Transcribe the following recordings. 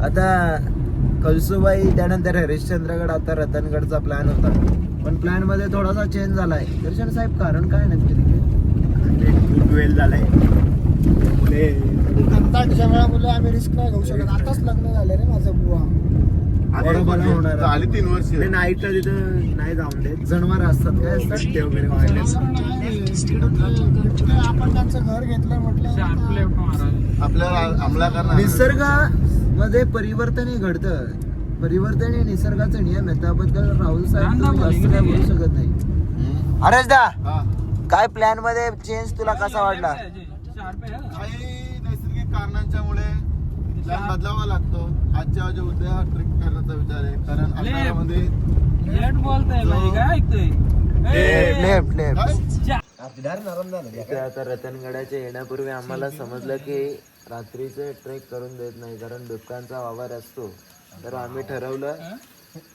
आता कळसुबाई त्यानंतर हरिश्चंद्रगड, आता रतनगडचा प्लॅन होता, पण प्लॅन मध्ये थोडासा चेंज झालाय. दर्शन साहेब कारण काय नक्की तिथे? खूप वेळ झालाय मुले मुले आम्ही रिस्क नाही घेऊ शकत. आताच लग्न झालं रे माझं बुवा. बरोबर होणार झाली 3 वर्ष. नाईटला तिथं नाही जाऊन देत, जनावर असतात काय असतात ते वगैरे वाढले. आपण त्यांचं घर घेतलं म्हटलं आपल्याला अंमला करणार. निसर्गामध्ये परिवर्तन हे घडतं. परिवर्तन हे निसर्गाचा नियम आहे, त्याबद्दल राहुल साहेब तुम्ही जास्त काय बोलू शकत नाही. अरेच दा हा. काय प्लॅन मध्ये चेंज तुला कसा वाटला? काही नैसर्गिक कारणांच्या मुळे प्लॅन बदलावा लागतो. आजच्या उद्या ट्रिप करण्याचा विचार आहे, कारण अंधारामध्ये लेफ्ट लेफ्ट. काय? आता रतनगडाच्या येण्यापूर्वी आम्हाला समजलं की रात्रीचे ट्रेक करून देत नाही, कारण बिबट्यांचा वावर असतो. तर आम्ही ठरवलं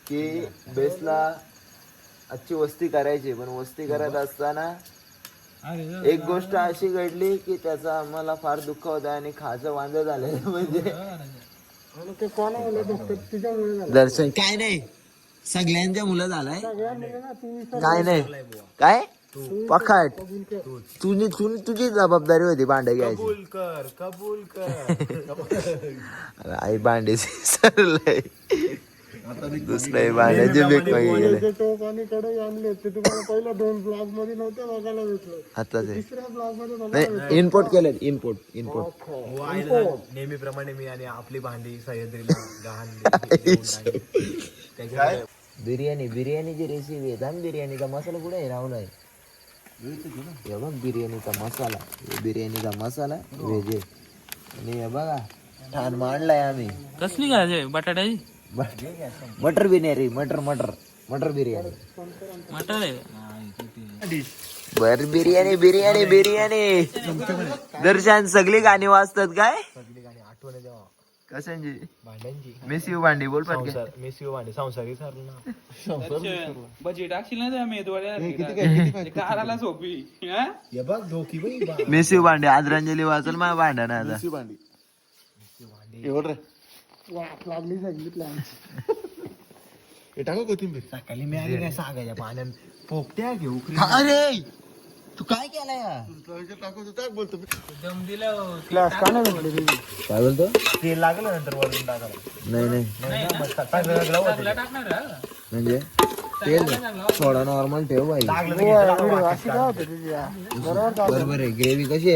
की बेसला आजची वस्ती करायची, पण वस्ती करत असताना एक गोष्ट अशी घडली की त्याचा आम्हाला फार दुःख होतं आणि खायचं वांदं झालं. म्हणजे ते कोणा मुलं बघतात तुझ्यामुळे झालं. दर्शन काय नाही, सगळ्यांच्या मुलं झालाय, सगळ्या मुलांना तुम्ही काय नाही काय पखाट. तुझी जबाबदारी होती भांडे घ्यायची. कबूल कर. आई भांडे सरलंय, दुसरे भांड्याचे बेक गेले. टोप आणि कढई आणले ते तुम्हाला पहिल्या 2 ब्लॉग मध्ये नव्हते बघायला भेटलं. आता ते तिसऱ्या ब्लॉग मध्ये बघायला नाही, इम्पोर्ट केलं, इम्पोर्ट. नेहमीप्रमाणे मी आणि आपली भांडी सह्याद्रीला काय बिर्याणीची रेसिपी आहे. थांब, बिर्याणीचा मसाला कुठे आहे? राहुल आहे हे बघ, बिर्याणीचा मसाला व्हेज आहे. आणि हे बघा छान मांडलाय आम्ही. कसली काय बटाट्याची मटर बिर्याणी, मटर बिर्याणी. मटर आहे बर, बिर्याणी. दर्शन सगळी गाणी वाजतात काय? कशांची? भांड्यांची. मेसिव भांडी बोल पटकन. मेसिओ भांडी संसारी सारलं बजी टाकशील ना त्या मेदवाड्या सोपी हे बघ डोकी बाई. मेसिव भांडी आदरांजली वाचल माझ्या भांडा ना आता. भांडी एवढं रे. लागली सगळी प्लॅन. हे टाका कोथिंबीर. सकाळी मी आली काय सांगायच्या पाण्यात पोपट्या घेऊ. अरे तू काय केलाय? टाक बोलतो. दम दिलं क्लास का नाही भेटली तुझी? काय बोलतो? तेल लागलं नंतर वरून टाकायला. नाही टाकणार म्हणजे तेल थोडा नॉर्मल ठेव बाई. अशी काय होते तुझी? बरोबर बरोबर आहे. ग्रेव्ही कशी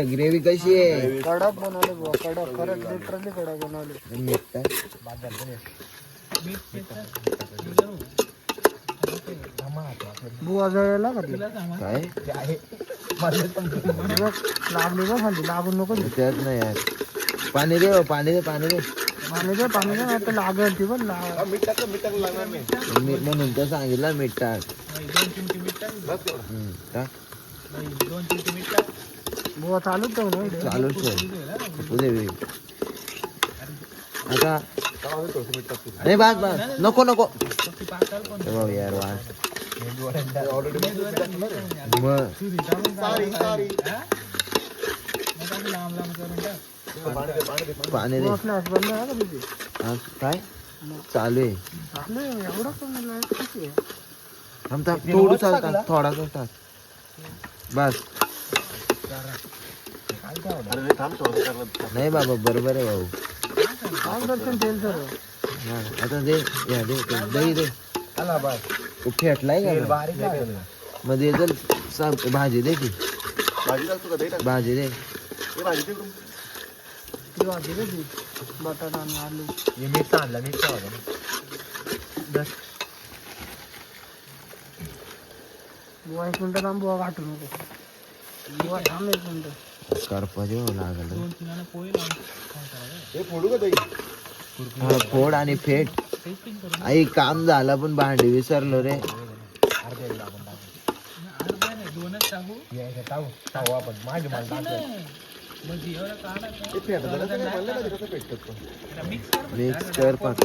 आहे? कडक बनवले बुवा, कडक खरंच लिटरली कडक बनवले. मीठ टाक. बुवा जळायला का ते? काय लागली बघ खाली, लागून नको देऊ. त्यात नाही यार. पाणी दे. पाणी दे नाही तर लागेल ती पण लाग. मीठ टाकलं लागणार नाही. मीठ म्हणून तर सांगितलं, मीठ टाक. 2 चिमटी मीठ टाक. टाक. 2 चिमटी मीठ टाक. बुवा चालूच ठेव ना व्हिडिओ. चालूच ठेव. उद्या वेळ आता. अरे बस नको हे बघ यार वास. मग पाणी दे. फ्लॅश बंद आहे का तुझी? हा, काय चालू आहे? चालू आहे, एवढं कमी लाईट किती आहे? थांब थोडं चालतात, थोडासा टाक बस. नाही बाबा, बरोबर आहे भाऊ. काय दर्शन तेल सर? हा, आता दे दही दे. तू फेटलाय का? मध्ये जर भाजी दे की. भाजी दे. ती भाजी दे ती. बटाटा आणि आलू. मीठ आणलं. मीठ बुवा 1 मिनिट थांब, बुवा गाठू नको. बुवा थांब 1 मिनिट. करपाजी लागल. 2 किलोने पोळी हे फोडू का दही? हा, फोड आणि फेट. आई काम झालं पण भांडी विसरलो रे. अर्धा नाही 2च टाकू. आपण मागे माल म्हणजे एवढं काढायचं मिक्स कर फक्त.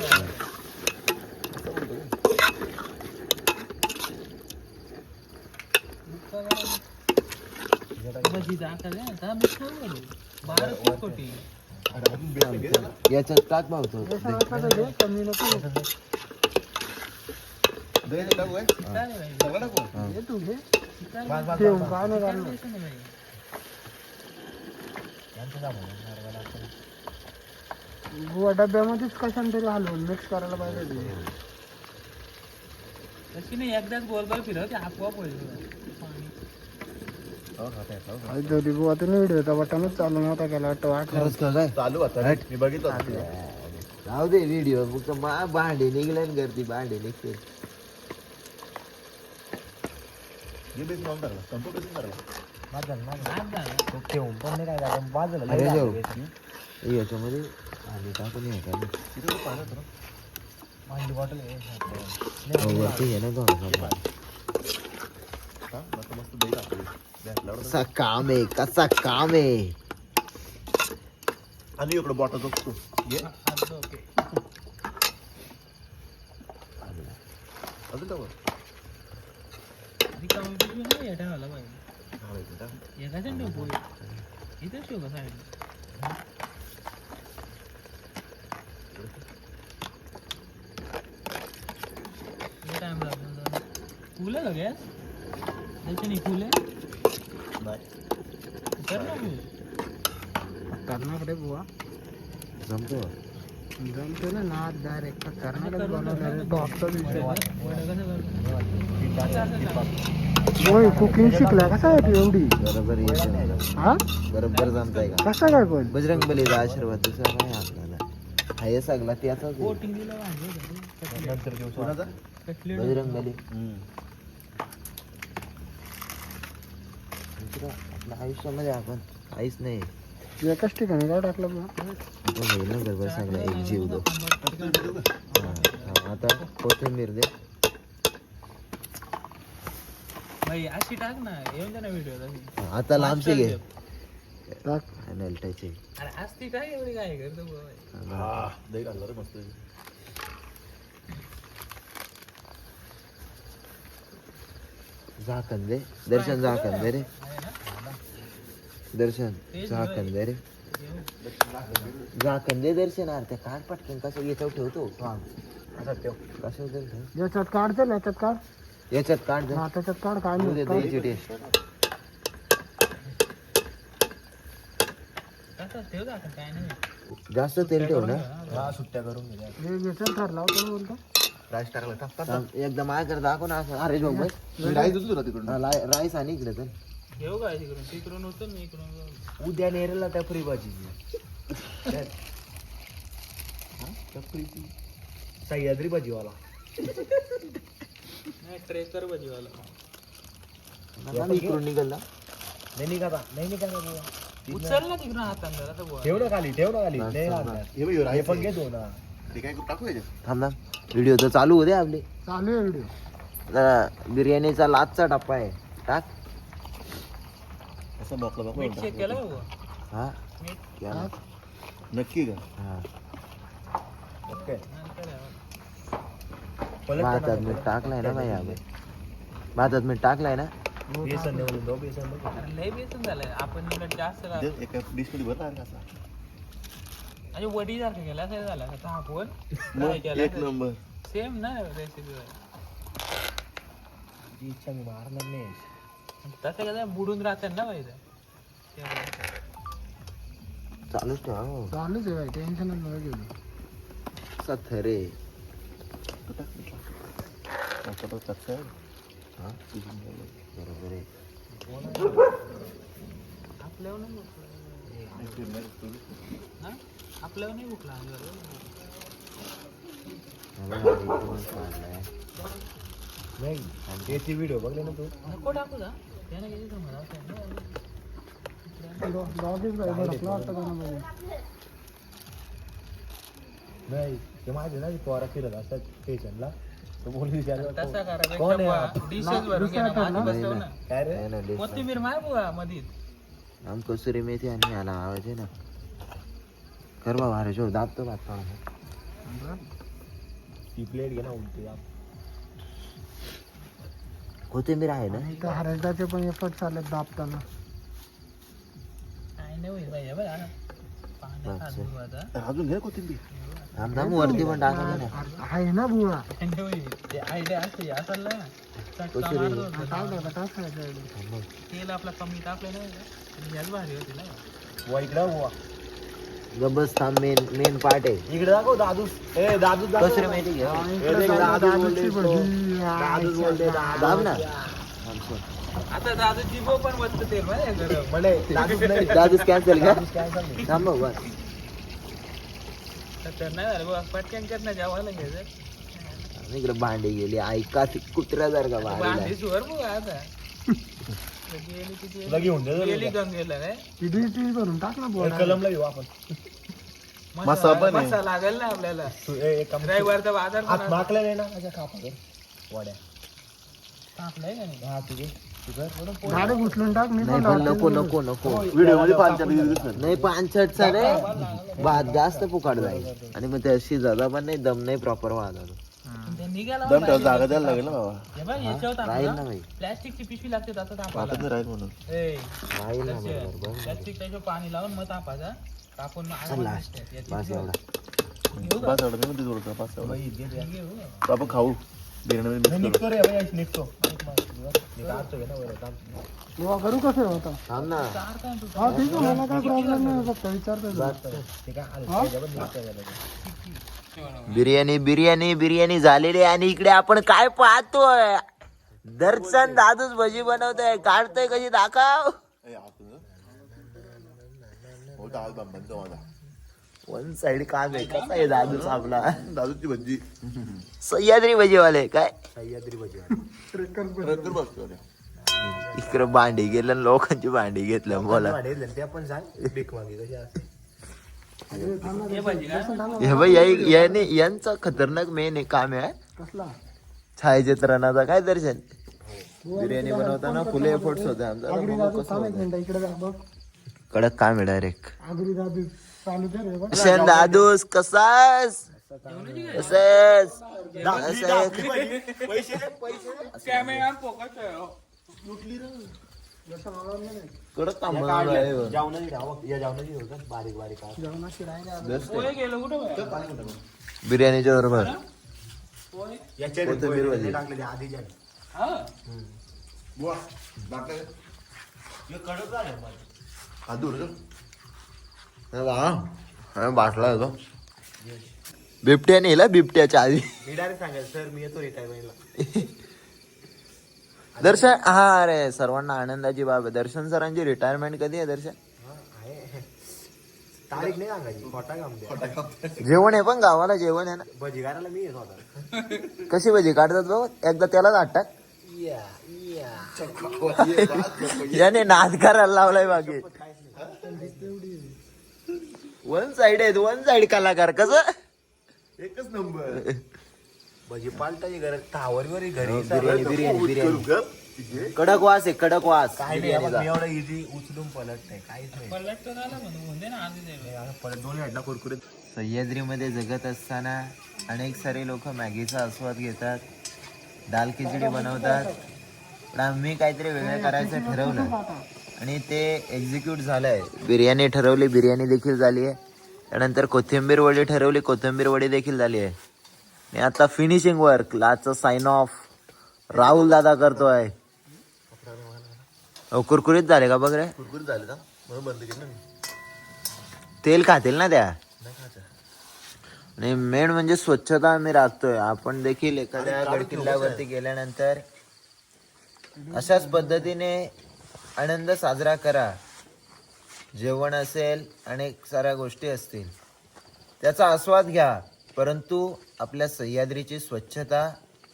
भजी टाकायला आता मिक्स करू. 12 कोटी याच्यात टाक भावतो बेसन असला तर घे, कमी नको घे. घे तू घे. ठेव, काय नाही करणार. बुवा डब्यामध्येच कशाने तरी हलवून मिक्स करायला पाहिजे ते. तशी नाही एकदाच गोल गोल फिरव ते आपोआप होईल काहीतरी बुवा तुम्ही व्हिडिओचा बटनच चालू नव्हता केला वाटतं वाटलं. खरंच का काय चालू होता मी बघितलं जाऊ दे व्हिडिओ फक्त भांडे निघले ना गर्दी भांडे निघते अरे जाऊ याच्यामध्ये पाणी टाकून हे का वरती घे ना कसा काम आहे कसा काम आहे आणि इकडं बॉटल बघतो घे अजून टाकू फुलं लगेच त्याच्याने फुले कर ना तू. करणार रे बुवा जमतो जमते ना नाद डायरेक्ट कर्नाटक बनवलं डॉक्टर कुकिंग शिकला कसा आहे तू एवढी बरोबर येतो हा बरोबर जमताय का कसा काय पण बजरंग बलीचा आशीर्वाद दुसरा काय आपल्याला हा हे सगळा त्याचाच आहे. कोटिंग दिलं वांगे कोणाचा कटलेट बजरंग बली दुसरं आपल्या आयुष्यामध्ये आपण काहीच नाही एकाच ठिकाणी काय टाकलं बुवा आपण होईल ना बरोबर सगळं एक जीव दो आता कोथिंबीर दे भाई अशी टाक ना येऊन जा ना व्हिडिओ आता लांबची घे टाक नलटायची अरे आज ती काय एवढी काय करतो बुवा? दही घालणार रे मस्त झाकण दे दर्शन झाकण दे रे दर्शन झाकण दे रे झाकण दे दर्शन अरे ते काढ पटकन कसं याच्यावर ठेवतो कसं ठेव याच्यात काढ चल याच्यात काढ याच्यात काढ दे हा त्याच्यात काढ काय तू नाही दे दह्याची टेस्ट कसं ठेव जा काय नाही जास्त तेल ठेव ना सुट्ट्या करून घे हे बेसन ठरला होता ना बोलतो राईस टाकला थांब, एकदा माझ्याकडे दाखव ना असं अरे जो मी राईस होतो ना तिकडून राईस आणि इकडे तर घेऊ काय तिकडून तिकडून होतं मी इकडून जाऊ. उद्या नेरेला त्या फ्री भाजी सह्याद्री भाजीवाला नाही ट्रेकर भाजीवाला इकडून निघाला उचल ना तिकडून हाताने जरा तर बुवा. ठेव ना खाली हे पण घेतो ना ते काय टाकू याच्यात थांब ना व्हिडिओ तर चालू होते आपले चालू आहे व्हिडिओ जरा बिर्याणीचा लाचचा टप्पा आहे टाक असं बघलं मीठ चेक केलं का बुवा? हा मीठ केला. नक्की का हा ओके नंतर यावं. भातात मीठ टाकलाय ना भाई आम्ही भातात मीठ टाकलाय ना बेसन देऊन दो बेसन दो अरे लय बेसन झालंय आपण इकडे जास्त एका डिश मध्ये भरला आहे असा आणि वडी सारखं केला असं झालं आता आपण मग एक नंबर सेम ना रेसिपी इच्छा मी मारणार नाही तसं कसं बुडून राहतात ना पाहिजे चालूच ठेवा हो. चालूच आहे भाई टेन्शनच नाही गेली सथरे हा बरोबर आहे आपल्यावर नाही भुकला हा आपल्यावर नाही भुकला त्याची व्हिडिओ बघले ना तू नको टाकू जा त्याने किती समजा डॉगीच भाई भडकला वाटतं त्यानं नाही ते माझे ना पोरा फिरत असतात स्टेशनला तो बोल तसा करा कोण आहे हा? डिशेस भरून घ्या ना, माझी बसव ना काय रे नाही ना dish. कोथिंबीर माय बुवा मधीत आम कसुरी मेथी आणि याला आवाज आहे ना कर बाबा अरे जोर दाबतो भात पाहून ती प्लेट घे ना उलटी कोथिंबीर आहे ना इथं हरडाचे पण एफर्ट चालत दाबताना काय नाही होईल पाहिजे बघा अजून घे कोथिंबीर. थांब वरती पण टाकायचं ना. आहे ना बुवा. ते आयडिया असते असेल ना चटका मारतो होता. टाकायचं टाकायचं. तेल आपला कमी टाकलं नाही का? याच भारी होती ना. गबस थांब मेन पार्ट आहे. इकडे दाखव दादूस. ए दादूस दाखव. कसं रे माहिती घ्या इकडे दादूची भजी. दाब ना. आता दादू जिभो पण बसतं तेल माहिती गरम. दादूस कॅन्सल का थांब बघ. तर नाही झालं बघ पटकन कर ना जेवायला घ्यायचं. इकडे भांडी गेली ऐका कुत्र्यासारखा भांडी भांडी सुवर बघ आता गेली किती गेली गंगेला काय इडली भरून टाक ना बुवा. कलमला घेऊ आपण. मसा पण आहे. मसा लागेल ना आपल्याला रविवारचा बाजार पण असतो. माकल्या नाही ना माझ्या कापावर वड्या. तापलंय का नाही? हा तुझे गाडी घुसलून टाक. मी नाही पण पण नको नको नको व्हिडिओ मध्ये पाच नाही 5-6चा रे भात जास्त फुकाट जाईल आणि मग त्या शिजायला पण नाही दम नाही प्रॉपर वाहणार ते निघाला दम ठेवा जागा द्यायला लागेल ना बाबा. हे बघ याच्यावर राहील ना टाकलं भाई प्लॅस्टिकची पिशवी लागते त्याचं तापायला. वाटत नाही राहील म्हणून. ए राहील ना बरोबर प्लॅस्टिक त्याच्यावर पाणी लावून मग तापायचा कापून मग आरामात लास्ट दिसते. याची बस एवढा घेऊ का? पाच एवढं नाही म्हणते थोडं पाच एवढं. घेऊ. आपण खाऊ बिर्याणी निघतो रे निघतो. बुवा करू कसं होता. थांब ना चार काय तू? हा ठीक आहे मला काय प्रॉब्लेम नाही फक्त विचारतो. बिर्याणी झालेली आहे आणि इकडे आपण काय पाहतोय दर्शन दादूच भजी बनवतोय काढतोय कशी दाखव वन साइड काम आहे कसा आहे दादूच आपला दादूची भजी. सह्याद्री भजीवाले काय रद्दर बसतो रे. इकडे भांडी गेलं आणि लोकांची भांडी घेतलं बोला हे भाजी का? हे बाई यांचा खतरनाक मेन काम आहे कसला छायाचित्रणाचा काय दर्शन बिर्याणी बनवताना फुले एफर्ट्स होते आगरी आमचा दादू थांब एक मिनिट इकडे बघ. कडक काम आहे डायरेक्ट आगरी दादू चालू कर रे बघ. शन दादूस कसास कसेस कॅमेरा फोकस आहे हो. कडक काम जेवणाची राहिली आता. पोहे गेलो कुठं बा? बिर्याणीच्या बरोबर पोहे? कोथिंबीर भाजी हा. बाटला येतो बिबट्या नेला बिबट्याच्या आधी दर्शन हा अरे सर्वांना आनंदाची बाब आहे दर्शन सरांची रिटायरमेंट कधी आहे दर्शन तारीख नाही सांगायची खोटा काम द्या. जेवण आहे पण गावाला जेवण आहे ना भजी करायला मी येत होता. कशी भजी काढतात बाबा एकदा त्यालाच आटतात याने नाद करायला लावलाय बाकी वन साइड कलाकार कसं एकच नंबर. भजी पालटाची गरज तावरवर घरी बिर्याणी कडक वास आहे कडक वास काय नाही आपण मी एवढं इझी उचलून पलट नाही काहीच नाही. पलट तर आला म्हणून म्हणते ना आधी दे. पलट दोन्ही हड्डा कुरकुरीत. सह्याद्रीमध्ये जगत असताना अनेक सारे लोक मॅगीचा आस्वाद घेतात दाल खिचडी बनवतात पण आम्ही काहीतरी वेगळं करायचं ठरवलं आणि ते एक्झिक्यूट झालंय बिर्याणी ठरवली बिर्याणी देखील झाली आहे त्यानंतर कोथिंबीर वडी ठरवली कोथिंबीर वडी देखील झाली आहे आणि आता फिनिशिंग वर्क लास्टचं साइन ऑफ राहुल दादा करतोय कुरकुरीत झाले का बघ रे कुरकुरीत झाले ना म्हणून बंद केलं मी. तेल खातील ना त्या नाही खायचं. आणि मेन म्हणजे स्वच्छता आम्ही राखतोय आपण देखील एखाद्या गडकिल्ल्यावरती गेल्यानंतर अशाच पद्धतीने आनंद साजरा करा जेवण असेल अनेक साऱ्या गोष्टी असतील त्याचा आस्वाद घ्या परंतु आपल्या सह्याद्रीची स्वच्छता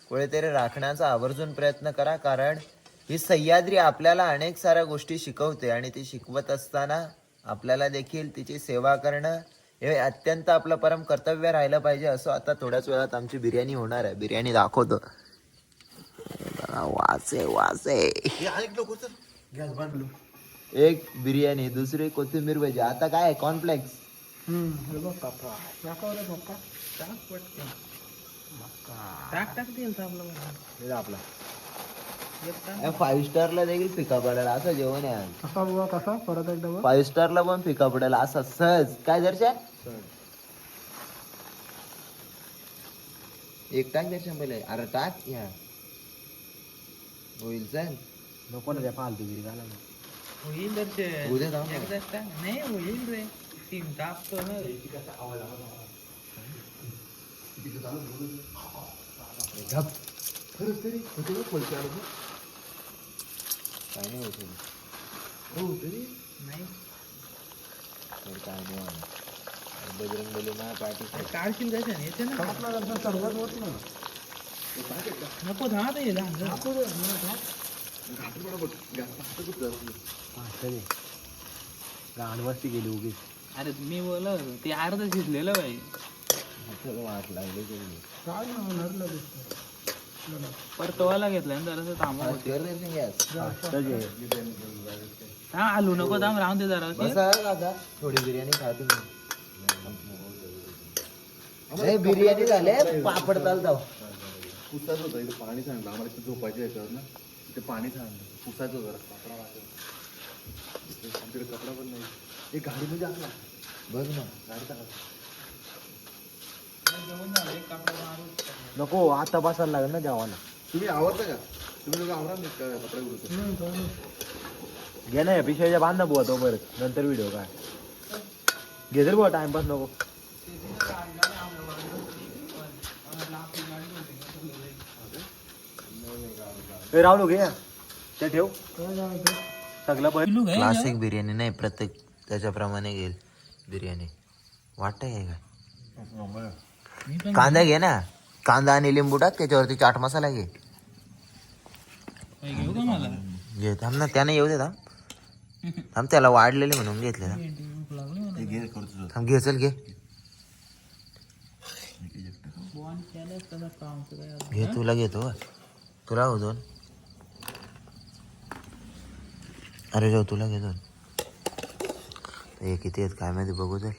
कुठेतरी राखण्याचा आवर्जून प्रयत्न करा कारण ही सह्याद्री आपल्याला अनेक साऱ्या गोष्टी शिकवते आणि ती शिकवत असताना आपल्याला देखील तिची सेवा करणं हे अत्यंत आपलं परम कर्तव्य राहिलं पाहिजे असं आता थोड्याच वेळात आमची बिर्याणी होणार आहे बिर्याणी दाखवतो वासे हे अनेक लोक होतं. गॅस बांधलो. एक बिर्याणी दुसरी कोथिंबीर भाजी आता काय कॉर्नफ्लेक्स हे बघ पप्पा दाखव रे पप्पा. टाक तेल तापलं हे आपला फाईव्ह स्टारला देखील फिका पडेल असं जेवण आहे आज. कसा बुवा कसा परत एकदा बघ. 5 स्टारला पण फिका पडेल असा सहज. काय दर्शन एक टाक दर्शन पहिले. अरे टाक या होईल चल. नको ना त्या फालतूगिरी घालायला. होईल दर्शन. उद्या जाऊ ना. एकदाच टाक. नाही होईल रे. तीन टाकतो ना. खरंच तरी होते का खोलते आलं तू? काय नाही होत हो तरी नाही तर काय नाही होणार. बजरंग बली ना पाठी काढशील दर्शन येते ना. आपला गंजा सर्वात होत ना. नको दहा ते गाणवस्ती गेली उगीच. अरे मी बोल ते अर्ध शिजलेलं बाई. वाट लागली गेली. काय ना होणार लगेच. परतवायला घेतलाय ना जरासं थांबा. कर दर्शन गॅस. हा आलू नको थांब राहून दे जरा. बसा काका थोडी बिर्याणी खा तुम्ही. नाही बिर्याणी झाले पापड चालतो. पुसायचं होतं इथे पाणी सांडलं आम्हाला इथे झोपायच्या याच्यावर ना इथे पाणी सांडलं पुसायचं जरा कपडा वाटत आमच्याकडे कपडा पण नाही. एक गाडी म्हणजे आपला बघ ना गाडीचा नको आता बसायला लागेल ना जेवायला. तुम्ही आवडता का तुम्ही लोक आवडा नाही का कपडे उडवतो. घे ना पिशव्याच्या बांधा बुवा तो परत नंतर व्हिडिओ काय घे तर बुवा टाइमपास नको. राहू घे त्या ठेव सगळं क्लासिक बिर्याणी नाही प्रत्येक त्याच्याप्रमाणे घेईल बिर्याणी. वाटतंय काय कांदा घे ना. कांदा आणि लिंबू टाक त्याच्यावरती चाट मसाला घे. घेऊ का मला. घे थांब ना त्याने येऊ दे. थांब त्याला वाढलेले म्हणून घेतले ना. थांब घे चल घे घे तुला घेतो तुला हो दोन. अरे जाऊ तुला घेतो. हे किती आहेत काय माहिती बघू तर.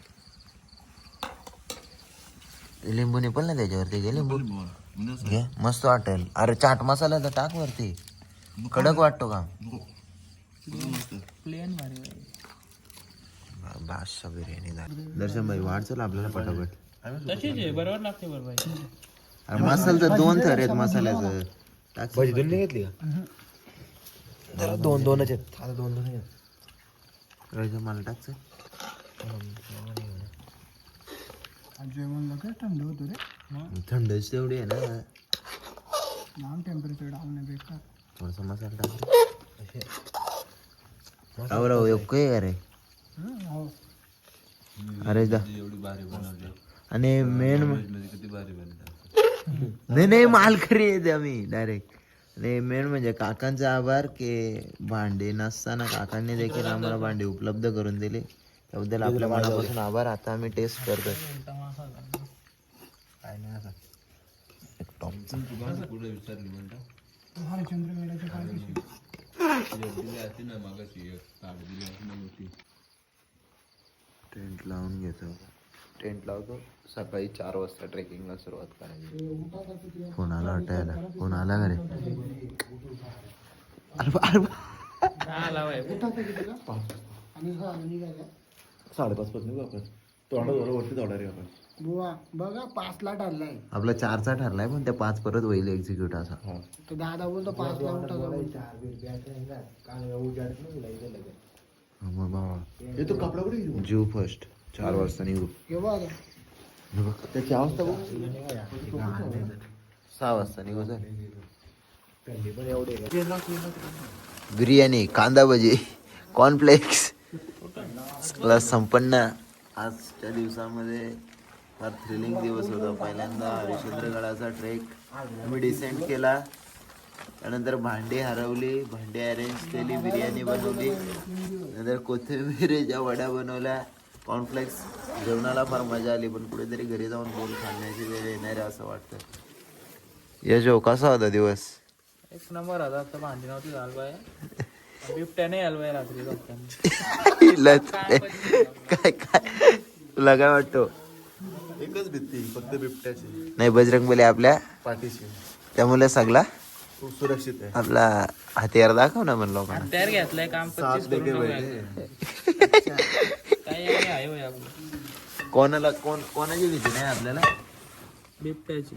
लिंबू निपल ना त्याच्यावरती घे लिंबू घे मस्त वाटेल. अरे चाट मसाला तर टाक वरती कडक वाटतो का. प्लेन भारी बादशाह बिर्याणी दर्शन भाई वाढ चल आपल्याला पटापट. तशीच आहे बरोबर लागते बरोबर. अरे मसाला तर 2 थर आहेत मसाल्याचं. टाक भाजी दोन नाही घेतली का जरा दोनच आहेत आता दोन आहेत. राहायचं मला टाक चल. जेवण लगेच थंड होतो रे. थंडच तेवढी आहे ना. लहान टेम्परेचर डाऊन आहे बेकार. थोडासा मसाला टाक. राव काय अरे हो अरे दा आणि मेन नाही मालकरी येते आम्ही डायरेक्ट. आणि मेन म्हणजे काकांचा आभार की भांडे नसताना काकांनी देखील आम्हाला भांडे उपलब्ध करून दिले त्याबद्दल आपल्या मनापासून आभार. आता आम्ही टेस्ट करतोय. काय नाही आता हरिश्चंद्रगडाच्या पायथ्याशी. टेंट लावून घेतो. टेंट लावतो सकाळी 4 वाजता ट्रेकिंगला सुरुवात करायची. कोणाला वाटायला कोणाला घरे आणि हा निघाला 5:30 पासून आपण तोंडा वरती जाणार आहे आपण. बुवा बघा 5ला ठरलाय. आपला 4चा ठरलाय पण त्या 5 परत होईल एक्झिक्यूट असा. तो दादा बोलतो 5ला उठा. मग बाबा हे तो कपडा कुठे घेऊ जीव फर्स्ट 4 वाजता निघू. हे बघा त्याची अवस्था बघ 6 वाजता निघू चल. बिर्याणी कांदा भजी कॉर्नफ्लेक्स प्लस संपन्न. आजच्या दिवसामध्ये फार थ्रिलिंग दिवस होता. पहिल्यांदा हरिश्चंद्रगडाचा ट्रेक आम्ही डिसेंड केला. त्यानंतर भांडी हरवली, भांडी अरेंज केली, बिर्याणी बनवली, नंतर कोथिंबीरच्या वड्या बनवल्या, कॉर्नफ्लेक्स. जेवणाला फार मजा आली पण कुठेतरी घरी जाऊन बोल खाण्याची वेळ येणार आहे असं वाटतं. यशो कसा होता दिवस. एक नंबर आता. आता भांडी नव्हती झालं बाय. बिबट्याने आलं बाय रात्री काय काय तुला काय वाटतं. एकच भीती फक्त बिबट्याची नाही बजरंग बली आपल्या पाठीशी. त्यामुळे सगळा खूप सुरक्षित आहे. आपला हत्यार दाखव ना म्हणलो का तयार घेतलाय काम सात 25 लेके करून बैठे. काय आहे होय आपलं कोणाची भीती नाही आपल्याला बिबट्याची